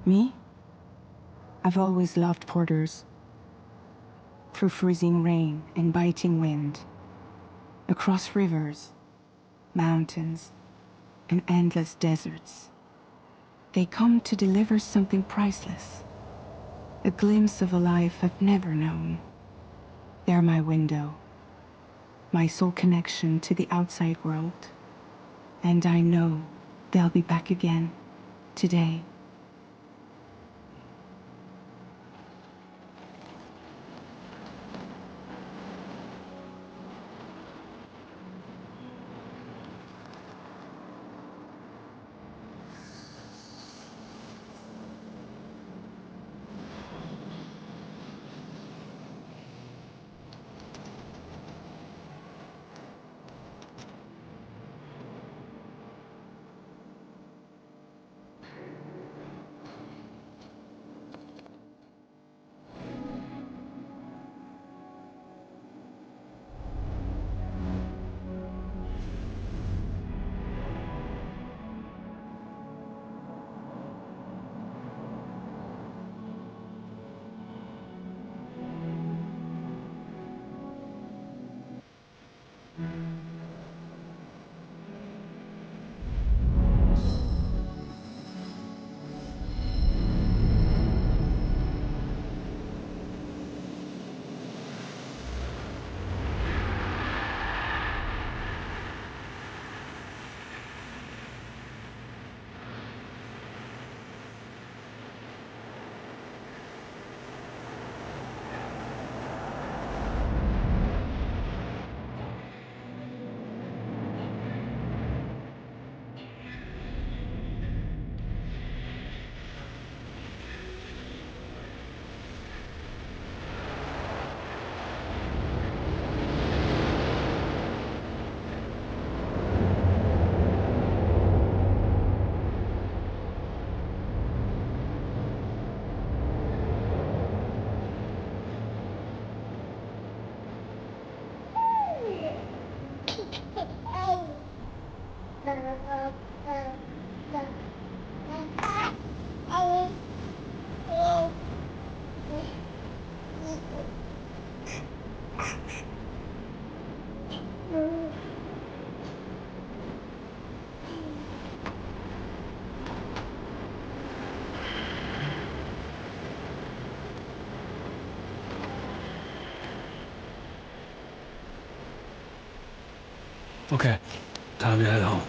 Me? I've always loved porters. Through freezing rain and biting wind, across rivers, mountains, and endless deserts, they come to deliver something priceless, a glimpse of a life I've never known. They're my window, my sole connection to the outside world, and I know they'll be back again today. Okay, time to head home.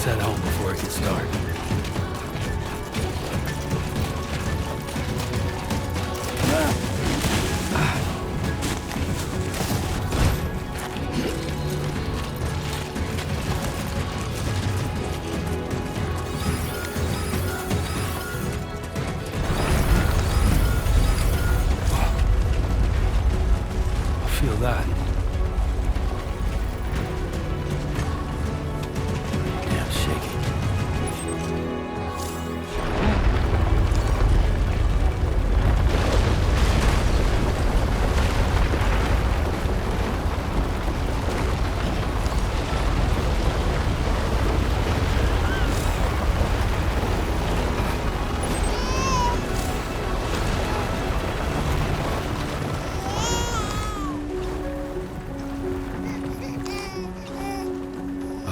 head home before it gets dark. Feel that. Damn shaky.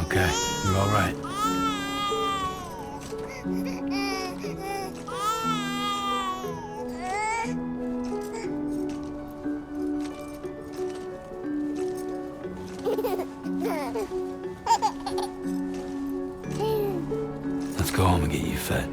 Okay, you're all right. Let's go home and get you fed.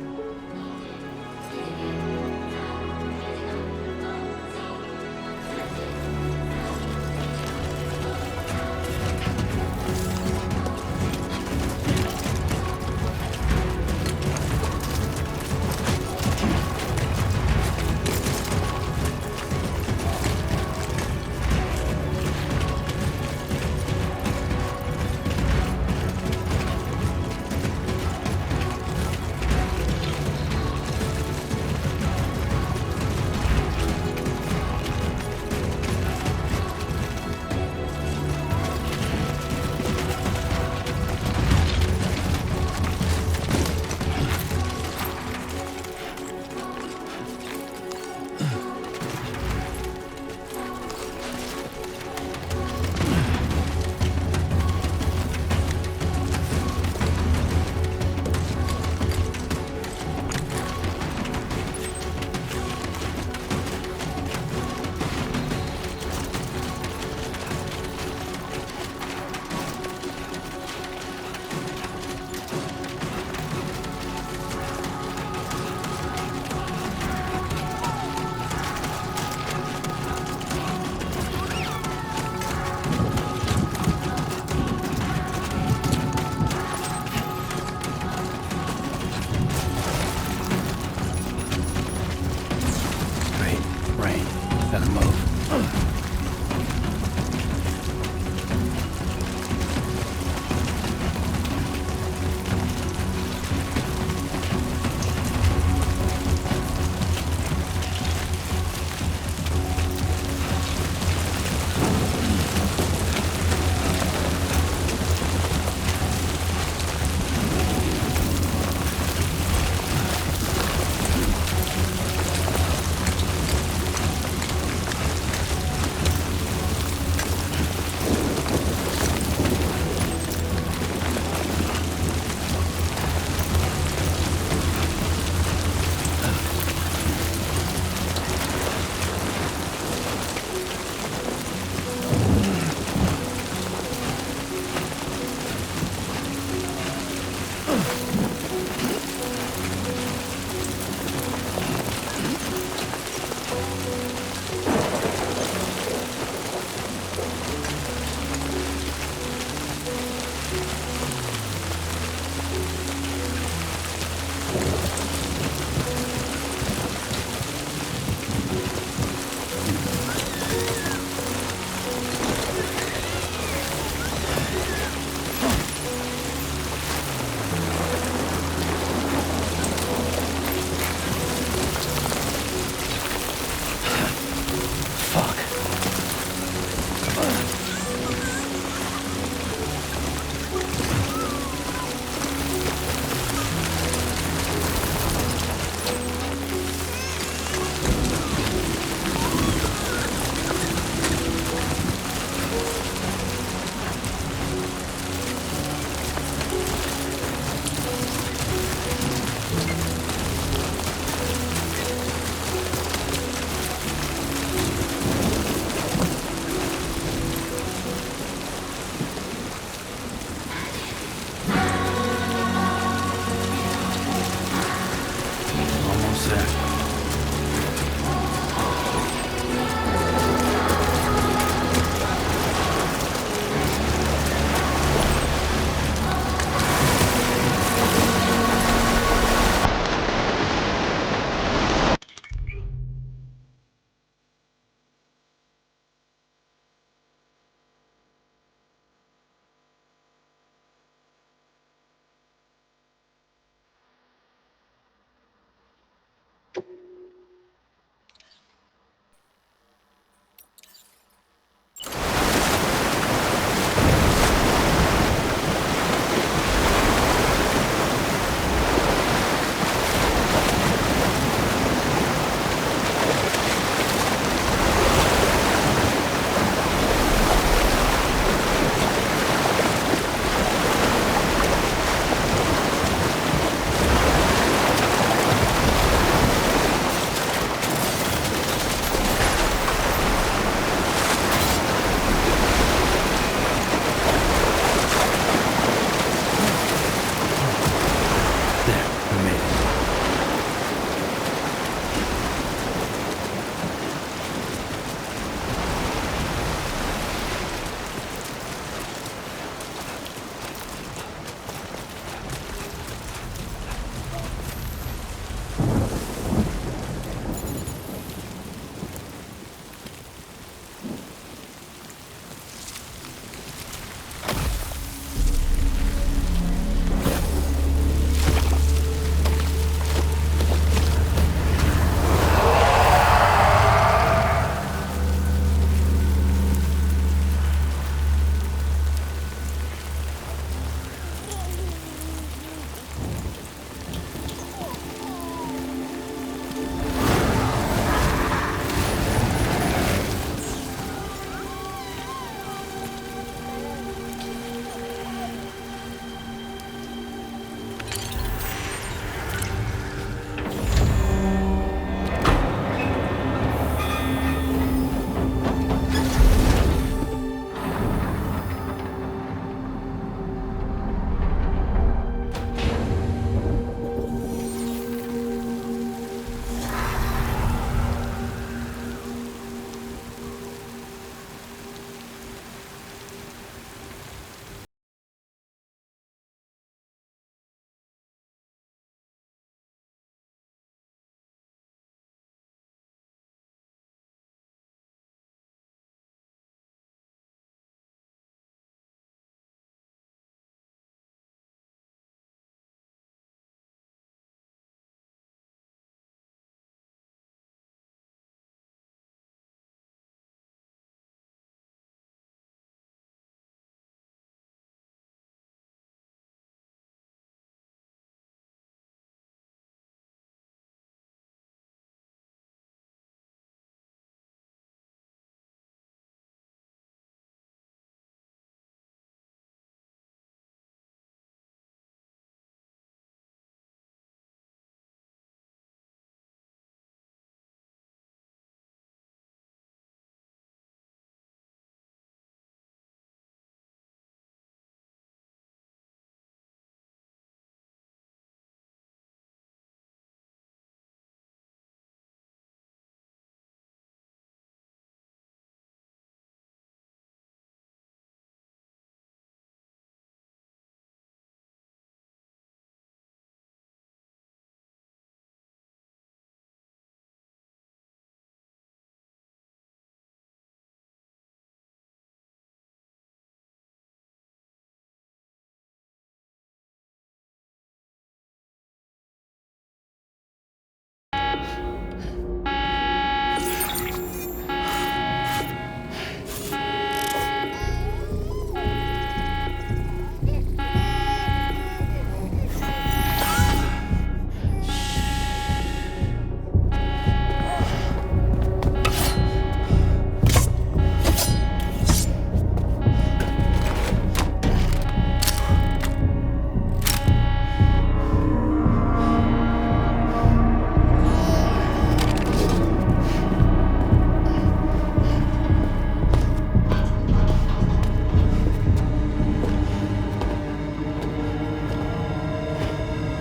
There, we made it.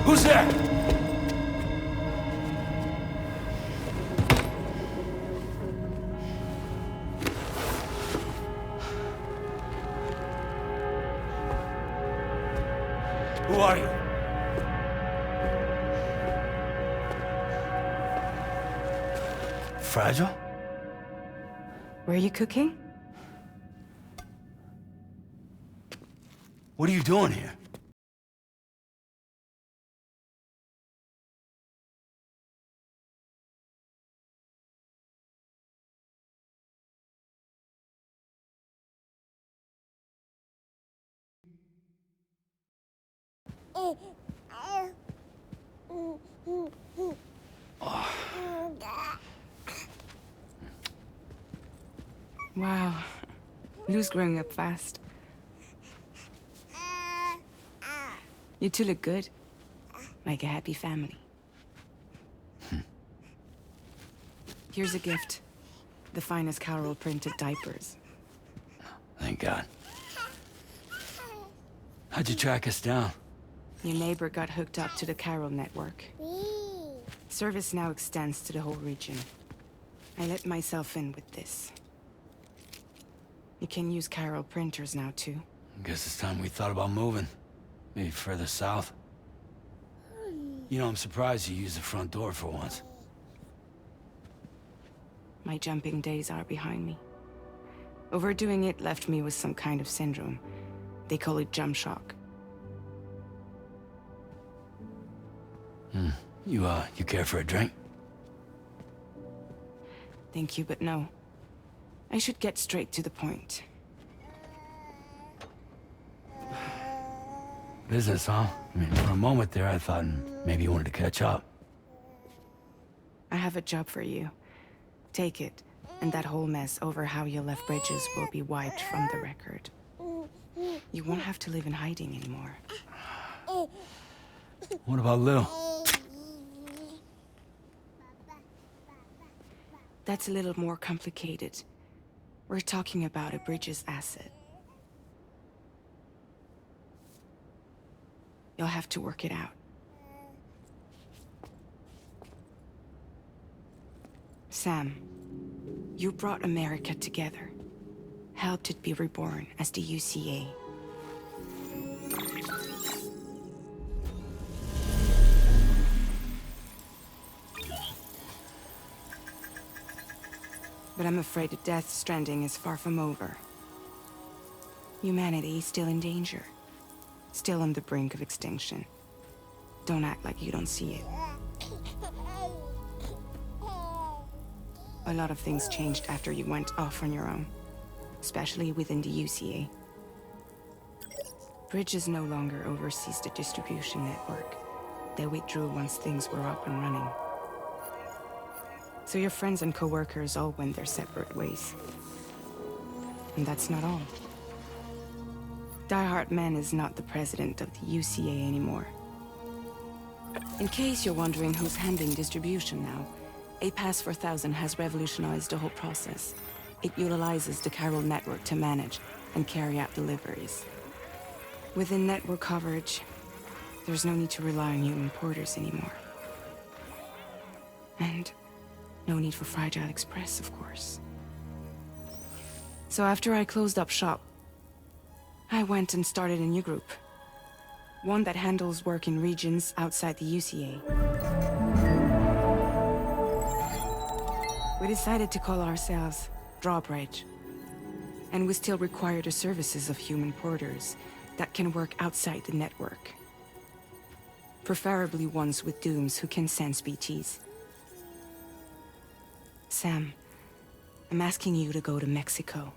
Who's there? Who are you? Fragile? Were you cooking? What are you doing here? Wow. Lou's growing up fast. You two look good. Like a happy family. Here's a gift. The finest Carol printed diapers. Thank God. How'd you track us down? Your neighbor got hooked up to the Carol network. Service now extends to the whole region. I let myself in with this. You can use Carol printers now, too. Guess it's time we thought about moving. Maybe further south. You know, I'm surprised you used the front door for once. My jumping days are behind me. Overdoing it left me with some kind of syndrome. They call it jump shock. You care for a drink? Thank you, but no. I should get straight to the point. Business, huh? I mean, for a moment there, I thought maybe you wanted to catch up. I have a job for you. Take it, and that whole mess over how you left Bridges will be wiped from the record. You won't have to live in hiding anymore. What about Lou? That's a little more complicated. We're talking about a Bridges asset. You'll have to work it out. Sam, you brought America together. Helped it be reborn as the UCA. But I'm afraid the Death Stranding is far from over. Humanity is still in danger. Still on the brink of extinction. Don't act like you don't see it. A lot of things changed after you went off on your own. Especially within the UCA. Bridges no longer oversees the distribution network. They withdrew once things were up and running. So your friends and co-workers all went their separate ways. And that's not all. Die Hard Man is not the president of the UCA anymore. In case you're wondering who's handling distribution now, A Pass 4000 has revolutionized the whole process. It utilizes the Carol network to manage and carry out deliveries. Within network coverage, there's no need to rely on human porters anymore. And no need for Fragile Express, of course. So after I closed up shop, I went and started a new group. One that handles work in regions outside the UCA. We decided to call ourselves Drawbridge. And we still require the services of human porters that can work outside the network. Preferably ones with dooms who can sense BTs. Sam, I'm asking you to go to Mexico.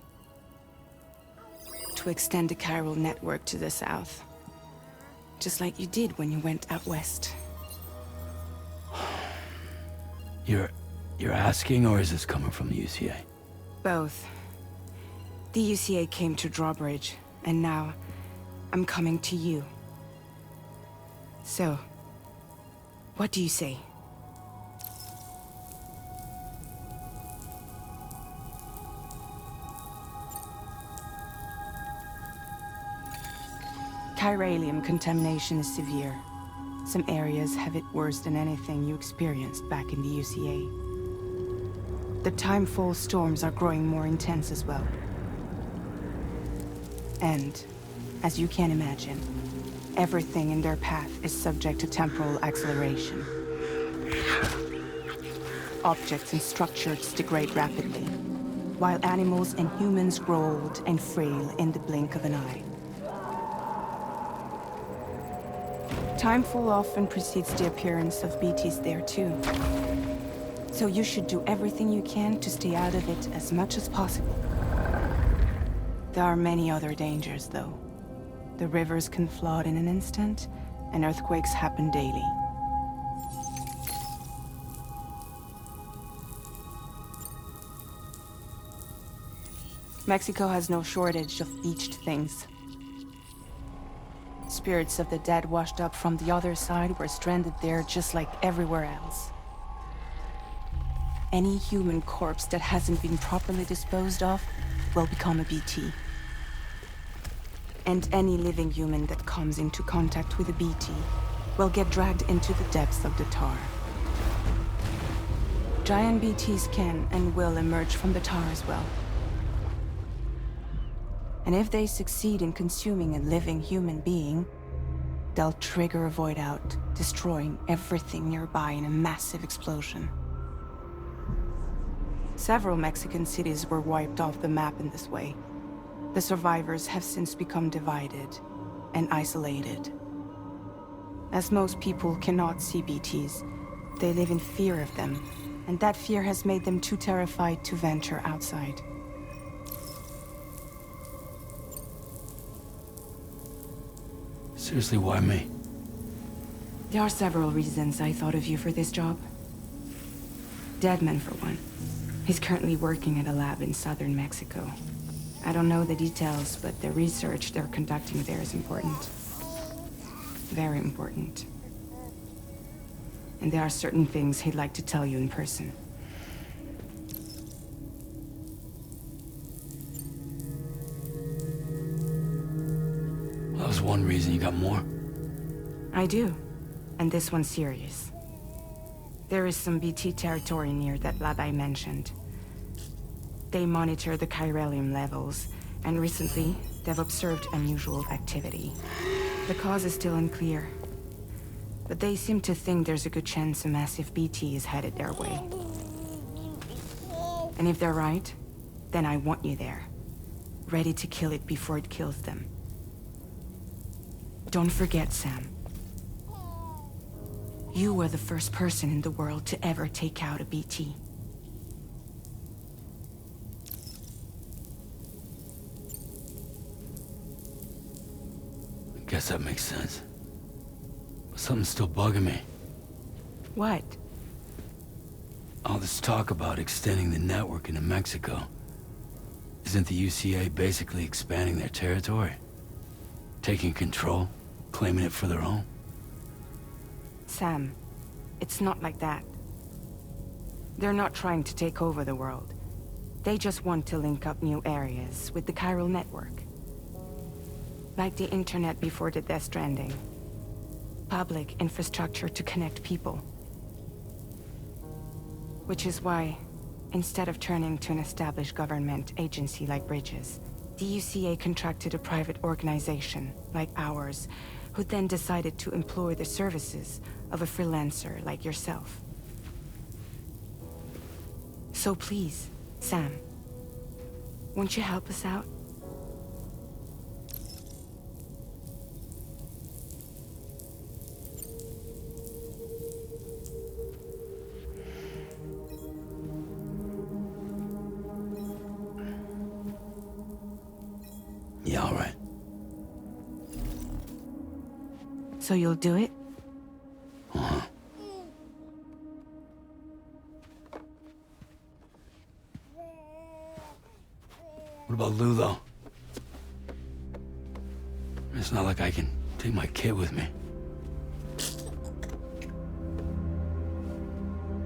To extend the Carol network to the south. Just like you did when you went out west. You're asking, or is this coming from the UCA? Both. The UCA came to Drawbridge, and now I'm coming to you. So, what do you say? Chiralium contamination is severe. Some areas have it worse than anything you experienced back in the UCA. The timefall storms are growing more intense as well. And, as you can imagine, everything in their path is subject to temporal acceleration. Objects and structures degrade rapidly, while animals and humans grow old and frail in the blink of an eye. Timefall often precedes the appearance of BTs there too. So you should do everything you can to stay out of it as much as possible. There are many other dangers though. The rivers can flood in an instant, and earthquakes happen daily. Mexico has no shortage of beached things. Spirits of the dead washed up from the other side were stranded there just like everywhere else. Any human corpse that hasn't been properly disposed of will become a BT. And any living human that comes into contact with a BT will get dragged into the depths of the tar. Giant BTs can and will emerge from the tar as well. And if they succeed in consuming a living human being, they'll trigger a void out, destroying everything nearby in a massive explosion. Several Mexican cities were wiped off the map in this way. The survivors have since become divided and isolated. As most people cannot see BTs, they live in fear of them, and that fear has made them too terrified to venture outside. Seriously, why me? There are several reasons I thought of you for this job. Deadman, for one. He's currently working at a lab in southern Mexico. I don't know the details, but the research they're conducting there is important. Very important. And there are certain things he'd like to tell you in person. That was one reason. You got more? I do. And this one's serious. There is some BT territory near that lab I mentioned. They monitor the chiralium levels, and recently, they've observed unusual activity. The cause is still unclear, but they seem to think there's a good chance a massive BT is headed their way. And if they're right, then I want you there, ready to kill it before it kills them. Don't forget, Sam. You were the first person in the world to ever take out a BT. I guess that makes sense. But something's still bugging me. What? All this talk about extending the network into Mexico. Isn't the UCA basically expanding their territory? Taking control, claiming it for their own? Sam, it's not like that. They're not trying to take over the world. They just want to link up new areas with the chiral network. Like the internet before the Death Stranding. Public infrastructure to connect people. Which is why, instead of turning to an established government agency like Bridges, the UCA contracted a private organization, like ours, who then decided to employ the services of a freelancer like yourself. So please, Sam, won't you help us out? Yeah, all right. So you'll do it? Uh-huh. What about Lou, though? It's not like I can take my kid with me.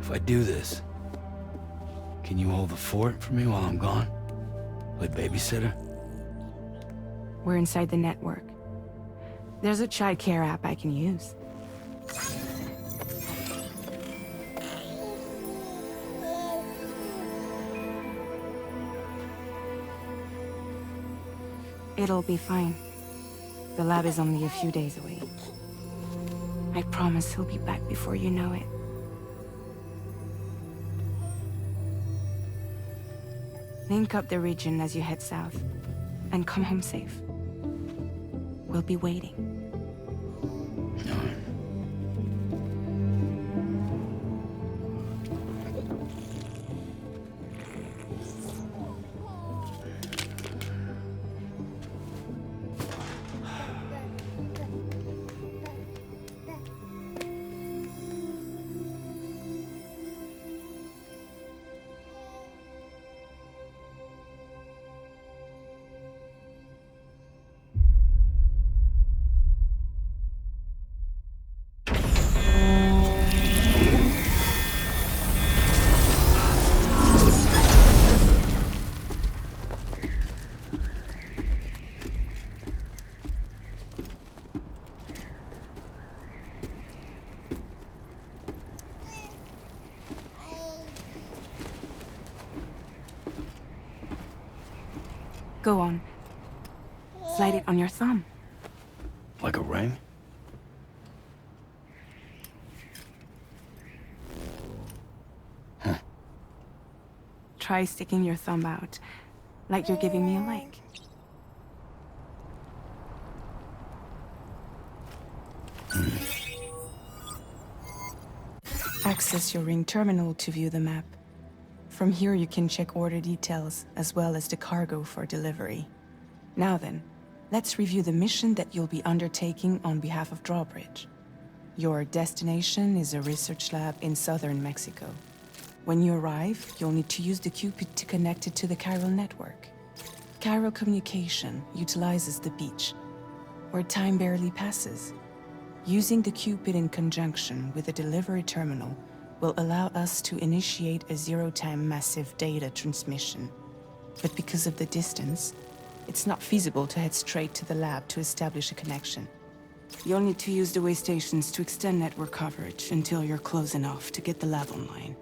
If I do this, can you hold the fort for me while I'm gone? Play babysitter? We're inside the network. There's a child care app I can use. It'll be fine. The lab is only a few days away. I promise he'll be back before you know it. Link up the region as you head south, and come home safe. We'll be waiting. All right. Go on. Slide it on your thumb. Like a ring? Huh. Try sticking your thumb out, like you're giving me a like. Access your ring terminal to view the map. From here you can check order details, as well as the cargo for delivery. Now then, let's review the mission that you'll be undertaking on behalf of Drawbridge. Your destination is a research lab in southern Mexico. When you arrive, you'll need to use the Cupid to connect it to the chiral network. Chiral communication utilizes the beach, where time barely passes. Using the Cupid in conjunction with the delivery terminal will allow us to initiate a zero-time massive data transmission. But because of the distance, it's not feasible to head straight to the lab to establish a connection. You'll need to use the way stations to extend network coverage until you're close enough to get the lab online.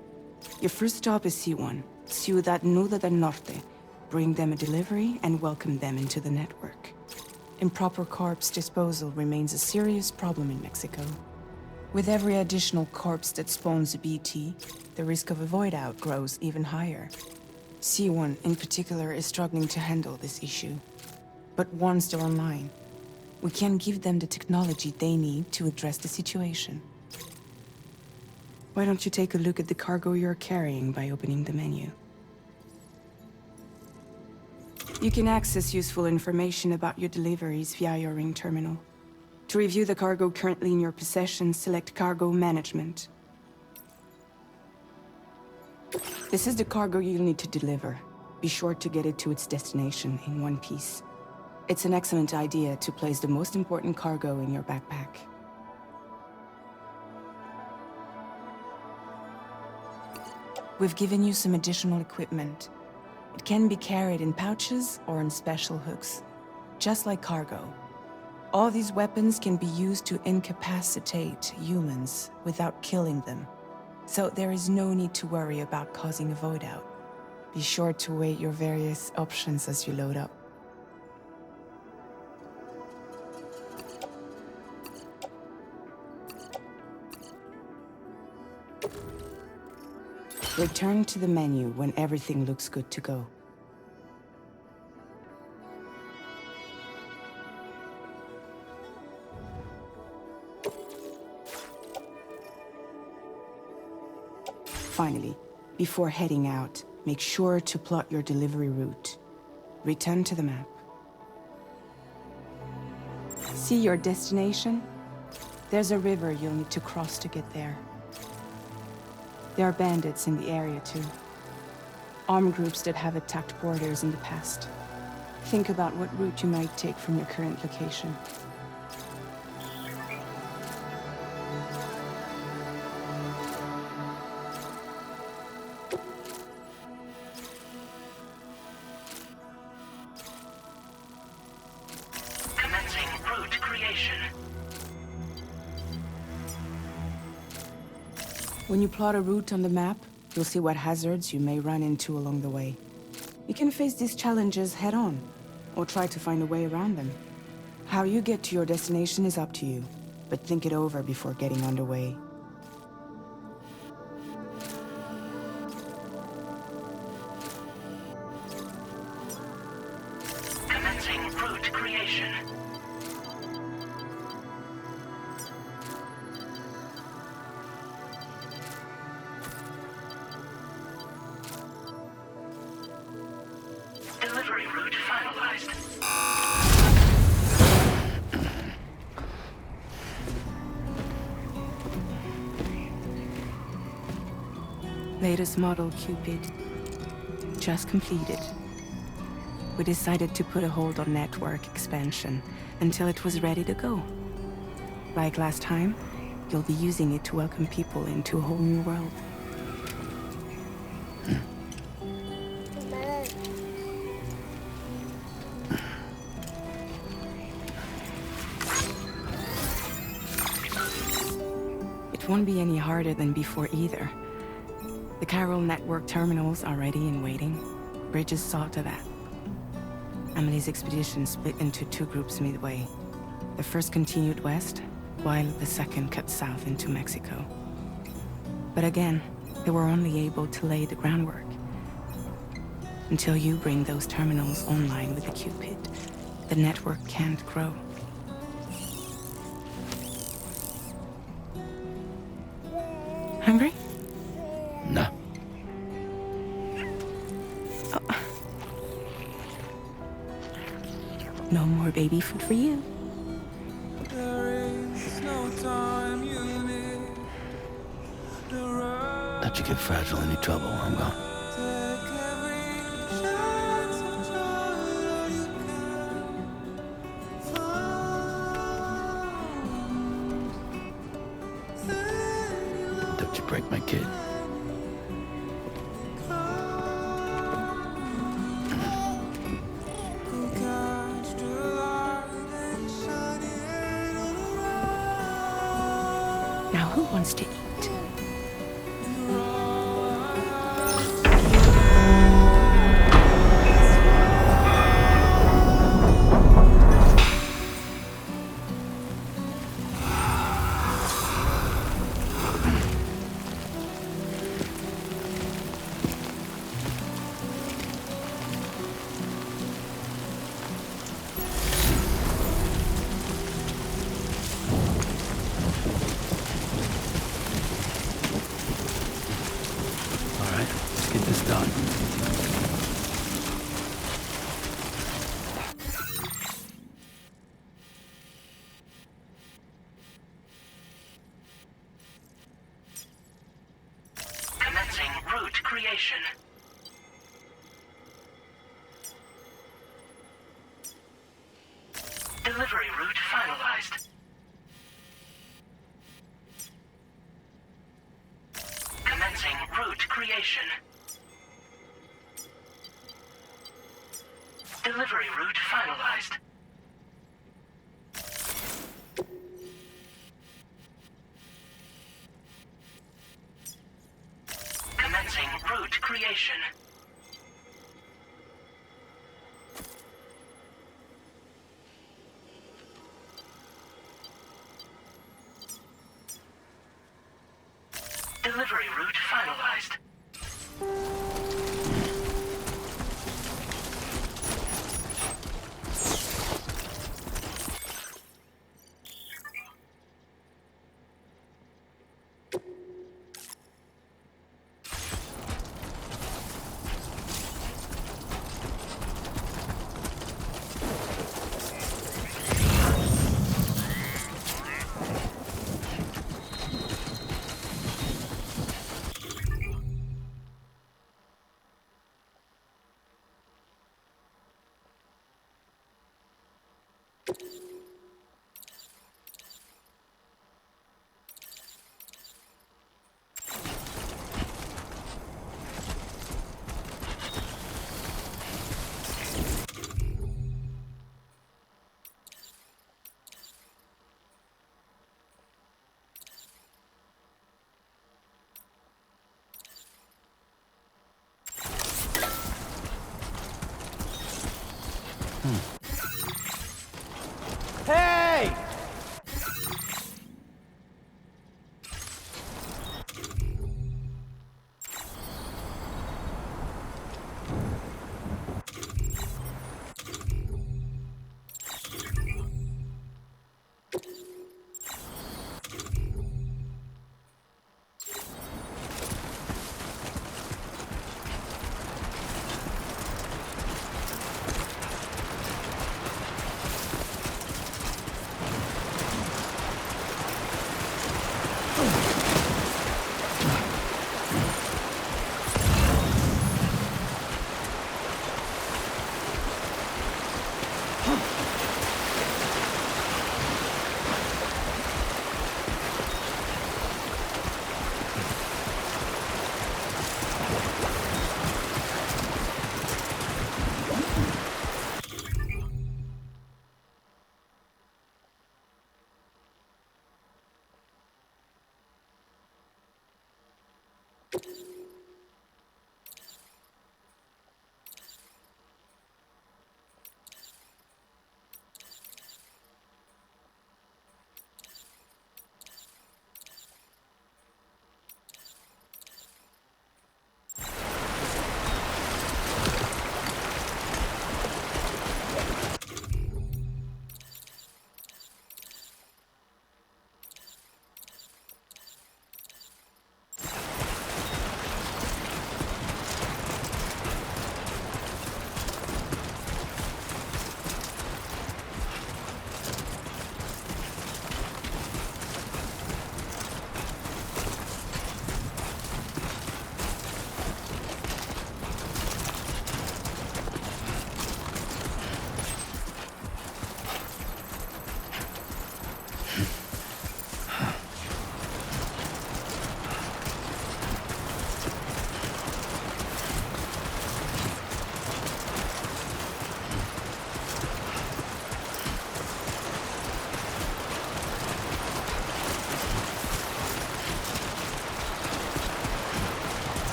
Your first stop is C1, Ciudad Nuda del Norte. Bring them a delivery and welcome them into the network. Improper corpse disposal remains a serious problem in Mexico. With every additional corpse that spawns a BT, the risk of a void out grows even higher. C1 in particular is struggling to handle this issue. But once they're online, we can give them the technology they need to address the situation. Why don't you take a look at the cargo you're carrying by opening the menu? You can access useful information about your deliveries via your ring terminal. To review the cargo currently in your possession, select Cargo Management. This is the cargo you'll need to deliver. Be sure to get it to its destination in one piece. It's an excellent idea to place the most important cargo in your backpack. We've given you some additional equipment. It can be carried in pouches or in special hooks, just like cargo. All these weapons can be used to incapacitate humans without killing them. So there is no need to worry about causing a void out. Be sure to weigh your various options as you load up. Return to the menu when everything looks good to go. Finally, before heading out, make sure to plot your delivery route. Return to the map. See your destination? There's a river you'll need to cross to get there. There are bandits in the area too. Armed groups that have attacked borders in the past. Think about what route you might take from your current location. Commencing route creation. When you plot a route on the map, you'll see what hazards you may run into along the way. You can face these challenges head-on, or try to find a way around them. How you get to your destination is up to you, but think it over before getting underway. Commencing route creation. Delivery route finalized. Latest model Cupid. Just completed. We decided to put a hold on network expansion until it was ready to go. Like last time, you'll be using it to welcome people into a whole new world. It won't be any harder than before either. The chiral network terminals are ready and waiting. Bridges saw to that. Amelie's expedition split into two groups midway. The first continued west, while the second cut south into Mexico. But again, they were only able to lay the groundwork. Until you bring those terminals online with the Cupid, the network can't grow. Hungry? No. No more baby food for you. Don't you get fragile any trouble while I'm gone. Don't you break my kid. Now who wants to eat? All right, let's get this done. Commencing route creation. Delivery route finalized. Commencing route creation. Delivery route finalized. Commencing route creation. Delivery route finalized. Hey!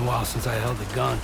while since I held a gun.